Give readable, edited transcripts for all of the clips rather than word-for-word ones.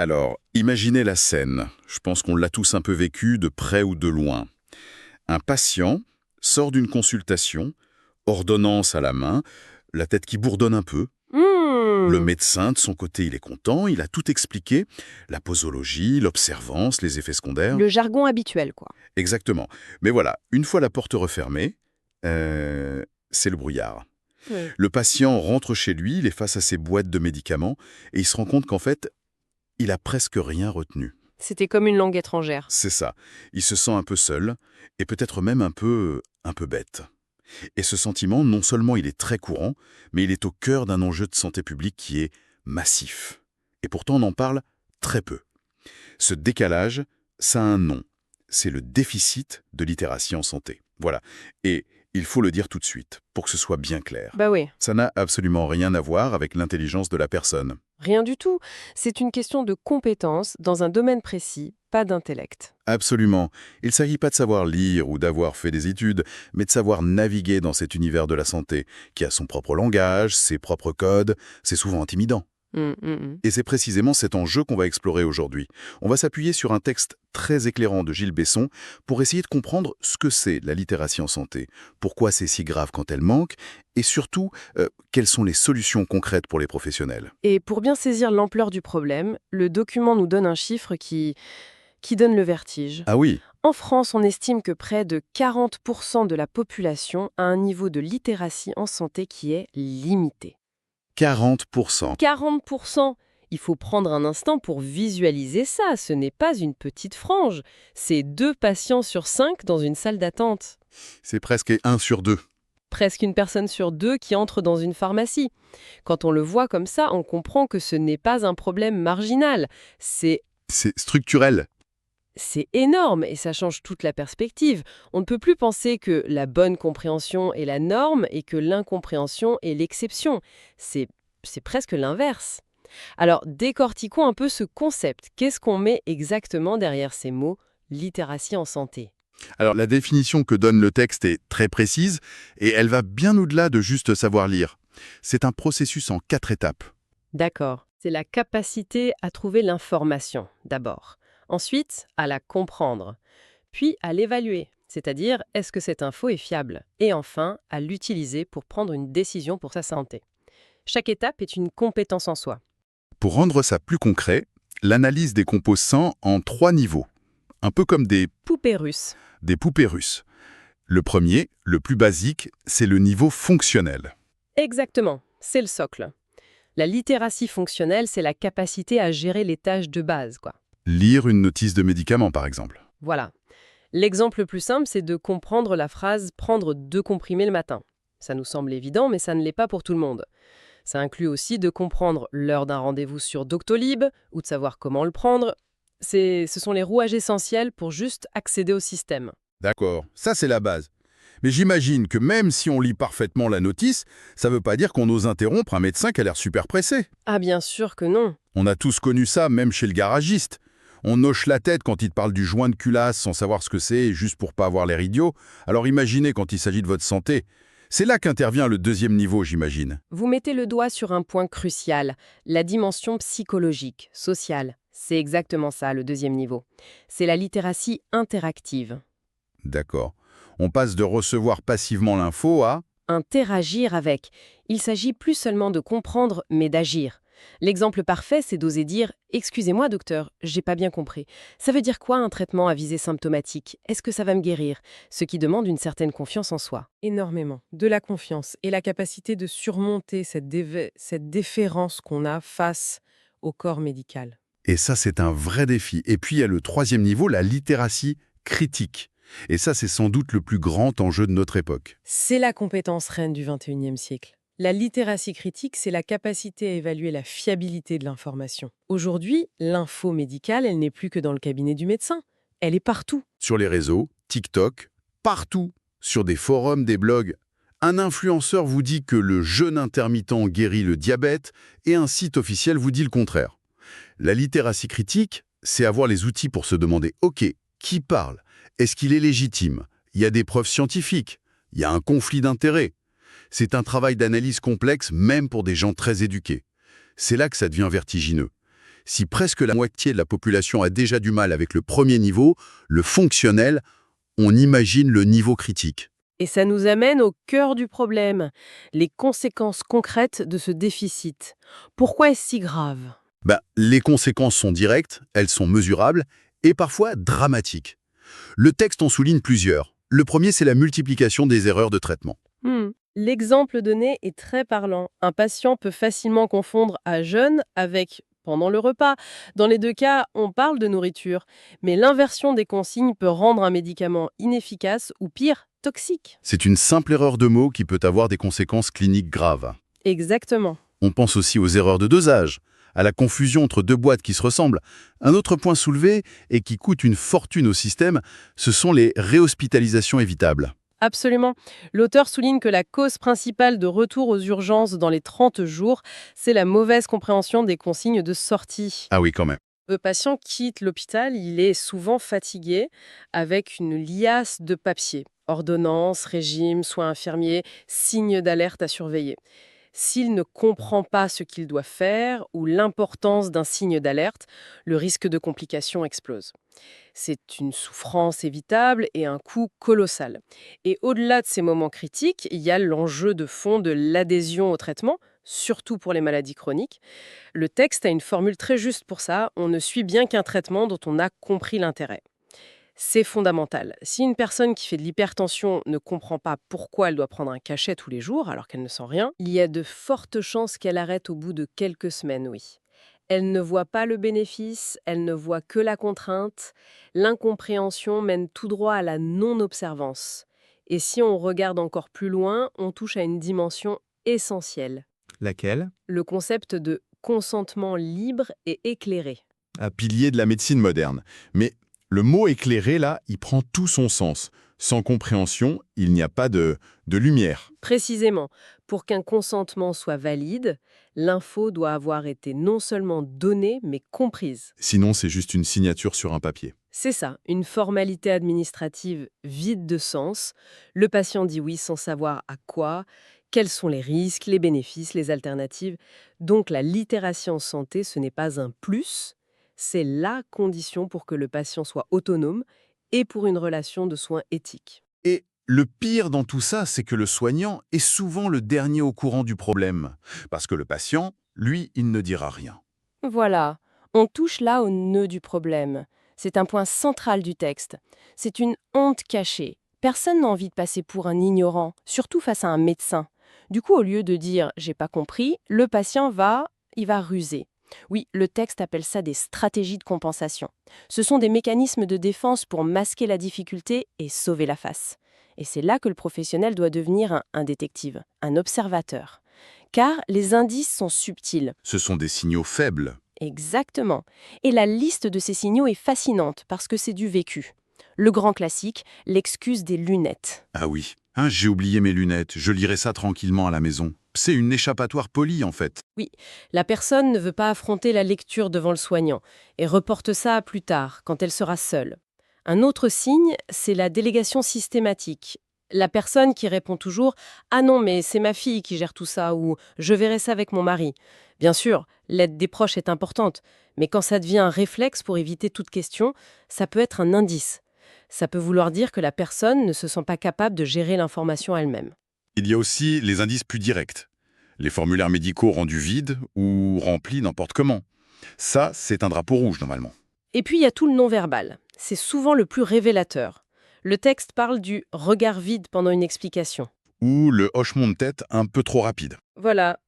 Alors, imaginez la scène. Je pense qu'on l'a tous un peu vécu, de près ou de loin. Un patient sort d'une consultation, ordonnance à la main, la tête qui bourdonne un peu. Le Hmm. médecin, de son côté, il est content, il a tout expliqué, la posologie, l'observance, les effets secondaires. Le jargon habituel, quoi. Exactement. Mais voilà, une fois la porte refermée, c'est le brouillard. Hmm. Le patient rentre chez lui, il est face à ses boîtes de médicaments, et il se rend compte qu'en fait, il a presque rien retenu. C'était comme une langue étrangère. C'est ça. Il se sent un peu seul, et peut-être même un peu bête. Et ce sentiment, non seulement il est très courant, mais il est au cœur d'un enjeu de santé publique qui est massif. Et pourtant, on en parle très peu. Ce décalage, ça a un nom. C'est le déficit de littératie en santé. Voilà. Et il faut le dire tout de suite, pour que ce soit bien clair. Bah oui, Ça n'a absolument rien à voir avec l'intelligence de la personne. rien du tout. C'est une question de compétence dans un domaine précis, pas d'intellect. Absolument. Il ne s'agit pas de savoir lire ou d'avoir fait des études, mais de savoir naviguer dans cet univers de la santé, qui a son propre langage, ses propres codes. C'est souvent intimidant. Hmm. Et c'est précisément cet enjeu qu'on va explorer aujourd'hui. On va s'appuyer sur un texte très éclairant de Gilles Besson pour essayer de comprendre ce que c'est la littératie en santé, pourquoi c'est si grave quand elle manque, et surtout, quelles sont les solutions concrètes pour les professionnels. Et pour bien saisir l'ampleur du problème, le document nous donne un chiffre qui donne le vertige. Ah oui, En France, on estime que près de 40% de la population a un niveau de littératie en santé qui est limité. 40%. 40%. Il faut prendre un instant pour visualiser ça. Ce n'est pas une petite frange. C'est 2 patients sur 5 dans une salle d'attente. C'est presque 1 sur 2. Presque une personne sur 2 qui entre dans une pharmacie. Quand on le voit comme ça, on comprend que ce n'est pas un problème marginal. C'est structurel. C'est énorme et ça change toute la perspective. On ne peut plus penser que la bonne compréhension est la norme et que l'incompréhension est l'exception. C'est presque l'inverse. Alors, décortiquons un peu ce concept. Qu'est-ce qu'on met exactement derrière ces mots « littératie en santé » ? Alors la définition que donne le texte est très précise, et elle va bien au-delà de juste savoir lire. C'est un processus en 4 étapes. D'accord. C'est la capacité à trouver l'information, d'abord. Ensuite, à la comprendre. Puis à l'évaluer, c'est-à-dire est-ce que cette info est fiable. Et enfin, à l'utiliser pour prendre une décision pour sa santé. Chaque étape est une compétence en soi. Pour rendre ça plus concret, l'analyse décompose ça en 3 niveaux, un peu comme Poupée russe. des poupées russes. Le premier, le plus basique, c'est le niveau fonctionnel. Exactement, c'est le socle. La littératie fonctionnelle, c'est la capacité à gérer les tâches de base, quoi. Lire une notice de médicament, par exemple. Voilà. L'exemple le plus simple, c'est de comprendre la phrase « prendre 2 comprimés le matin ». Ça nous semble évident, mais ça ne l'est pas pour tout le monde. Ça inclut aussi de comprendre l'heure d'un rendez-vous sur Doctolib ou de savoir comment le prendre. Ce sont les rouages essentiels pour juste accéder au système. D'accord, ça c'est la base. Mais j'imagine que même si on lit parfaitement la notice, ça ne veut pas dire qu'on ose interrompre un médecin qui a l'air super pressé. Ah bien sûr que non. On a tous connu ça, même chez le garagiste. On hoche la tête quand il te parle du joint de culasse sans savoir ce que c'est, juste pour pas avoir l'air idiot. Alors imaginez quand il s'agit de votre santé. C'est là qu'intervient le deuxième niveau, j'imagine. Vous mettez le doigt sur un point crucial, la dimension psychologique, sociale. C'est exactement ça, le deuxième niveau. C'est la littératie interactive. D'accord. On passe de recevoir passivement l'info à... Interagir avec. Il s'agit plus seulement de comprendre, mais d'agir. L'exemple parfait, c'est d'oser dire « Excusez-moi, docteur, j'ai pas bien compris. Ça veut dire quoi un traitement à visée symptomatique? Est-ce que ça va me guérir ?» Ce qui demande une certaine confiance en soi. Énormément. De la confiance et la capacité de surmonter cette déférence qu'on a face au corps médical. Et ça, c'est un vrai défi. Et puis, il y a le troisième niveau, la littératie critique. Et ça, c'est sans doute le plus grand enjeu de notre époque. C'est la compétence reine du XXIe siècle. La littératie critique, c'est la capacité à évaluer la fiabilité de l'information. Aujourd'hui, l'info médicale, elle n'est plus que dans le cabinet du médecin. Elle est partout. Sur les réseaux, TikTok, partout, sur des forums, des blogs. Un influenceur vous dit que le jeûne intermittent guérit le diabète et un site officiel vous dit le contraire. La littératie critique, c'est avoir les outils pour se demander « Ok, qui parle? Est-ce qu'il est légitime? Il y a des preuves scientifiques? Il y a un conflit d'intérêts ?» C'est un travail d'analyse complexe même pour des gens très éduqués. C'est là que ça devient vertigineux. Si presque la moitié de la population a déjà du mal avec le premier niveau, le fonctionnel, on imagine le niveau critique. Et ça nous amène au cœur du problème, les conséquences concrètes de ce déficit. Pourquoi est-ce si grave? Les conséquences sont directes, elles sont mesurables et parfois dramatiques. Le texte en souligne plusieurs. Le premier, c'est la multiplication des erreurs de traitement. L'exemple donné est très parlant. Un patient peut facilement confondre à jeûne avec pendant le repas. Dans les deux cas, on parle de nourriture. Mais l'inversion des consignes peut rendre un médicament inefficace ou pire, toxique. C'est une simple erreur de mots qui peut avoir des conséquences cliniques graves. Exactement. On pense aussi aux erreurs de dosage, à la confusion entre deux boîtes qui se ressemblent. Un autre point soulevé et qui coûte une fortune au système, ce sont les réhospitalisations évitables. Absolument. L'auteur souligne que la cause principale de retour aux urgences dans les 30 jours, c'est la mauvaise compréhension des consignes de sortie. Ah oui, quand même. Le patient quitte l'hôpital, il est souvent fatigué avec une liasse de papiers. Ordonnances, régime, soins infirmiers, signes d'alerte à surveiller. S'il ne comprend pas ce qu'il doit faire ou l'importance d'un signe d'alerte, le risque de complications explose. C'est une souffrance évitable et un coût colossal. Et au-delà de ces moments critiques, il y a l'enjeu de fond de l'adhésion au traitement, surtout pour les maladies chroniques. Le texte a une formule très juste pour ça, on ne suit bien qu'un traitement dont on a compris l'intérêt. C'est fondamental. Si une personne qui fait de l'hypertension ne comprend pas pourquoi elle doit prendre un cachet tous les jours alors qu'elle ne sent rien, il y a de fortes chances qu'elle arrête au bout de quelques semaines, oui. Elle ne voit pas le bénéfice, elle ne voit que la contrainte. L'incompréhension mène tout droit à la non-observance. Et si on regarde encore plus loin, on touche à une dimension essentielle. Laquelle? Le concept de consentement libre et éclairé. Un pilier de la médecine moderne. Mais le mot éclairé, là, il prend tout son sens. Sans compréhension, il n'y a pas de lumière. Précisément, pour qu'un consentement soit valide, l'info doit avoir été non seulement donnée, mais comprise. Sinon, c'est juste une signature sur un papier. C'est ça, une formalité administrative vide de sens. Le patient dit oui sans savoir à quoi, quels sont les risques, les bénéfices, les alternatives. Donc la littération santé, ce n'est pas un plus, c'est la condition pour que le patient soit autonome et pour une relation de soins éthique. Et le pire dans tout ça, c'est que le soignant est souvent le dernier au courant du problème. Parce que le patient, lui, il ne dira rien. Voilà, on touche là au nœud du problème. C'est un point central du texte. C'est une honte cachée. Personne n'a envie de passer pour un ignorant, surtout face à un médecin. Du coup, au lieu de dire « j'ai pas compris », le patient va ruser. Oui, le texte appelle ça des stratégies de compensation. Ce sont des mécanismes de défense pour masquer la difficulté et sauver la face. Et c'est là que le professionnel doit devenir un détective, un observateur. Car les indices sont subtils. Ce sont des signaux faibles. Exactement. Et la liste de ces signaux est fascinante parce que c'est du vécu. Le grand classique, l'excuse des lunettes. Ah oui, j'ai oublié mes lunettes, je lirai ça tranquillement à la maison. C'est une échappatoire polie, en fait. Oui, la personne ne veut pas affronter la lecture devant le soignant et reporte ça à plus tard, quand elle sera seule. Un autre signe, c'est la délégation systématique. La personne qui répond toujours « Ah non, mais c'est ma fille qui gère tout ça » ou « Je verrai ça avec mon mari ». Bien sûr, l'aide des proches est importante, mais quand ça devient un réflexe pour éviter toute question, ça peut être un indice. Ça peut vouloir dire que la personne ne se sent pas capable de gérer l'information elle-même. Il y a aussi les indices plus directs. Les formulaires médicaux rendus vides ou remplis n'importe comment. Ça, c'est un drapeau rouge, normalement. Et puis il y a tout le non-verbal. C'est souvent le plus révélateur. Le texte parle du regard vide pendant une explication. Ou le hochement de tête un peu trop rapide. Voilà.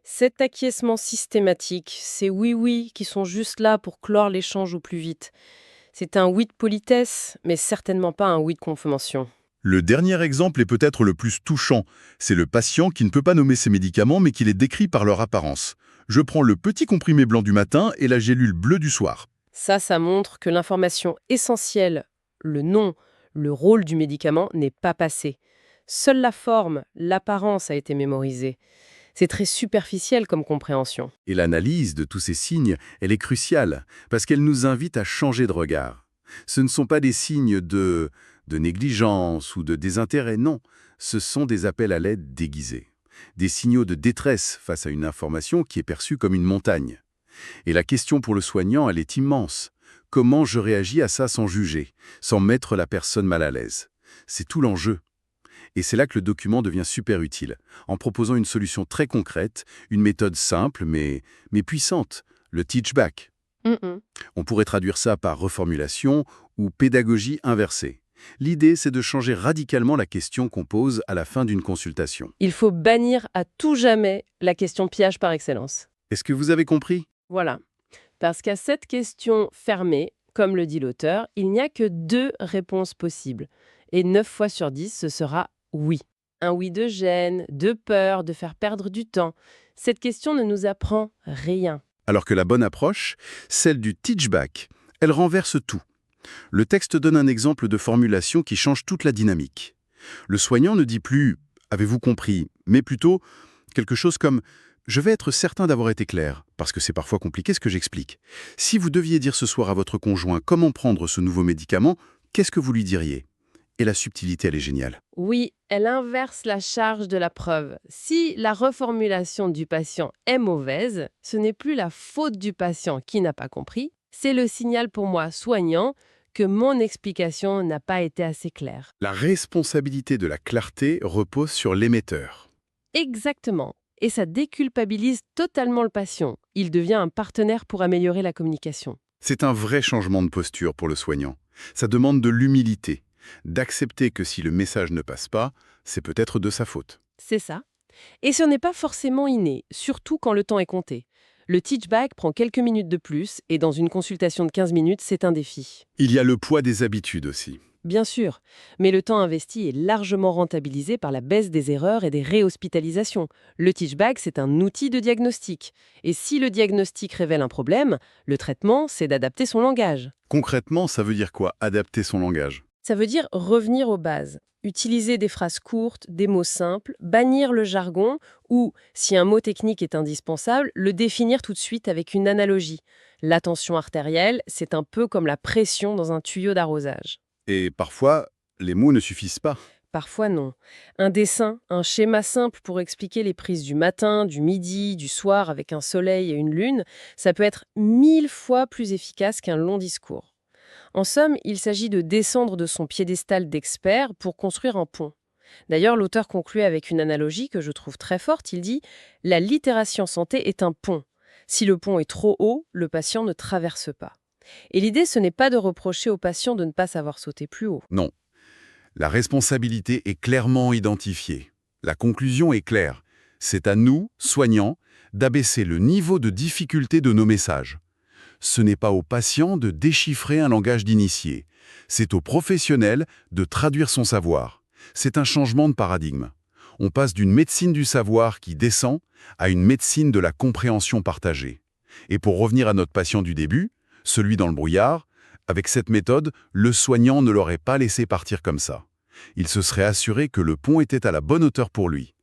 Cet acquiescement systématique, ces oui-oui qui sont juste là pour clore l'échange au plus vite. C'est un oui de politesse, mais certainement pas un oui de convention. Le dernier exemple est peut-être le plus touchant. C'est le patient qui ne peut pas nommer ses médicaments, mais qui les décrit par leur apparence. Je prends le petit comprimé blanc du matin et la gélule bleue du soir. Ça montre que l'information essentielle, le nom, le rôle du médicament n'est pas passée. Seule la forme, l'apparence a été mémorisée. C'est très superficiel comme compréhension. Et l'analyse de tous ces signes, elle est cruciale, parce qu'elle nous invite à changer de regard. Ce ne sont pas des signes de négligence ou de désintérêt, non. Ce sont des appels à l'aide déguisés. Des signaux de détresse face à une information qui est perçue comme une montagne. Et la question pour le soignant, elle est immense. Comment je réagis à ça sans juger, sans mettre la personne mal à l'aise? C'est tout l'enjeu. Et c'est là que le document devient super utile, en proposant une solution très concrète, une méthode simple mais puissante, le teach back. Mhm. On pourrait traduire ça par reformulation ou pédagogie inversée. L'idée, c'est de changer radicalement la question qu'on pose à la fin d'une consultation. Il faut bannir à tout jamais la question piège par excellence. Est-ce que vous avez compris? Voilà. Parce qu'à cette question fermée, comme le dit l'auteur, il n'y a que 2 réponses possibles. Et 9 fois sur 10, ce sera oui. Un oui de gêne, de peur, de faire perdre du temps. Cette question ne nous apprend rien. Alors que la bonne approche, celle du teach back, elle renverse tout. Le texte donne un exemple de formulation qui change toute la dynamique. Le soignant ne dit plus « avez-vous compris ?», mais plutôt quelque chose comme « je vais être certain d'avoir été clair, parce que c'est parfois compliqué ce que j'explique. Si vous deviez dire ce soir à votre conjoint comment prendre ce nouveau médicament, qu'est-ce que vous lui diriez ?» Et la subtilité, elle est géniale. Oui, elle inverse la charge de la preuve. Si la reformulation du patient est mauvaise, ce n'est plus la faute du patient qui n'a pas compris, c'est le signal pour moi, soignant, que mon explication n'a pas été assez claire. La responsabilité de la clarté repose sur l'émetteur. Exactement. Et ça déculpabilise totalement le patient. Il devient un partenaire pour améliorer la communication. C'est un vrai changement de posture pour le soignant. Ça demande de l'humilité, d'accepter que si le message ne passe pas, c'est peut-être de sa faute. C'est ça. Et ce n'est pas forcément inné, surtout quand le temps est compté. Le teach back prend quelques minutes de plus et dans une consultation de 15 minutes, c'est un défi. Il y a le poids des habitudes aussi. Bien sûr, mais le temps investi est largement rentabilisé par la baisse des erreurs et des réhospitalisations. Le teach back, c'est un outil de diagnostic. Et si le diagnostic révèle un problème, le traitement, c'est d'adapter son langage. Concrètement, ça veut dire quoi, adapter son langage? Ça veut dire revenir aux bases. Utiliser des phrases courtes, des mots simples, bannir le jargon ou, si un mot technique est indispensable, le définir tout de suite avec une analogie. La tension artérielle, c'est un peu comme la pression dans un tuyau d'arrosage. Et parfois, les mots ne suffisent pas. Parfois non. Un dessin, un schéma simple pour expliquer les prises du matin, du midi, du soir avec un soleil et une lune, ça peut être 1000 fois plus efficace qu'un long discours. En somme, il s'agit de descendre de son piédestal d'expert pour construire un pont. D'ailleurs, l'auteur conclut avec une analogie que je trouve très forte. Il dit « La littération santé est un pont. Si le pont est trop haut, le patient ne traverse pas. » Et l'idée, ce n'est pas de reprocher au patient de ne pas savoir sauter plus haut. Non. La responsabilité est clairement identifiée. La conclusion est claire. C'est à nous, soignants, d'abaisser le niveau de difficulté de nos messages. Ce n'est pas au patient de déchiffrer un langage d'initié. C'est au professionnel de traduire son savoir. C'est un changement de paradigme. On passe d'une médecine du savoir qui descend à une médecine de la compréhension partagée. Et pour revenir à notre patient du début, celui dans le brouillard, avec cette méthode, le soignant ne l'aurait pas laissé partir comme ça. Il se serait assuré que le pont était à la bonne hauteur pour lui.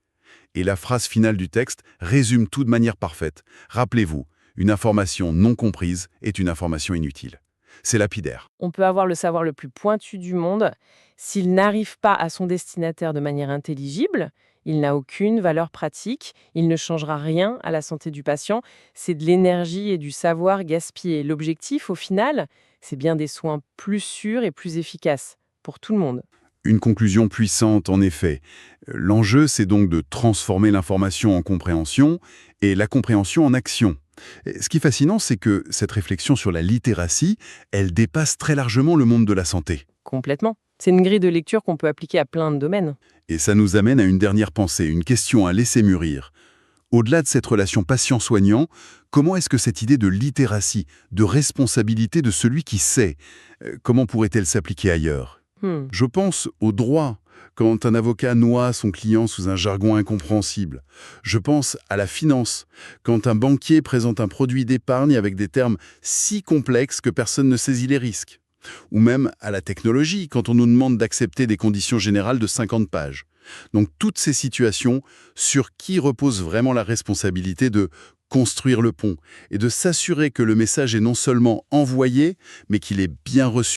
Et la phrase finale du texte résume tout de manière parfaite. Rappelez-vous, une information non comprise est une information inutile. C'est lapidaire. On peut avoir le savoir le plus pointu du monde. S'il n'arrive pas à son destinataire de manière intelligible, il n'a aucune valeur pratique, il ne changera rien à la santé du patient. C'est de l'énergie et du savoir gaspillé. L'objectif, au final, c'est bien des soins plus sûrs et plus efficaces pour tout le monde. Une conclusion puissante, en effet. L'enjeu, c'est donc de transformer l'information en compréhension et la compréhension en action. Ce qui est fascinant, c'est que cette réflexion sur la littératie, elle dépasse très largement le monde de la santé. Complètement. C'est une grille de lecture qu'on peut appliquer à plein de domaines. Et ça nous amène à une dernière pensée, une question à laisser mûrir. Au-delà de cette relation patient-soignant, comment est-ce que cette idée de littératie, de responsabilité de celui qui sait, comment pourrait-elle s'appliquer ailleurs ? Je pense au droit, quand un avocat noie son client sous un jargon incompréhensible. Je pense à la finance, quand un banquier présente un produit d'épargne avec des termes si complexes que personne ne saisit les risques. Ou même à la technologie, quand on nous demande d'accepter des conditions générales de 50 pages. Donc toutes ces situations, sur qui repose vraiment la responsabilité de construire le pont et de s'assurer que le message est non seulement envoyé, mais qu'il est bien reçu.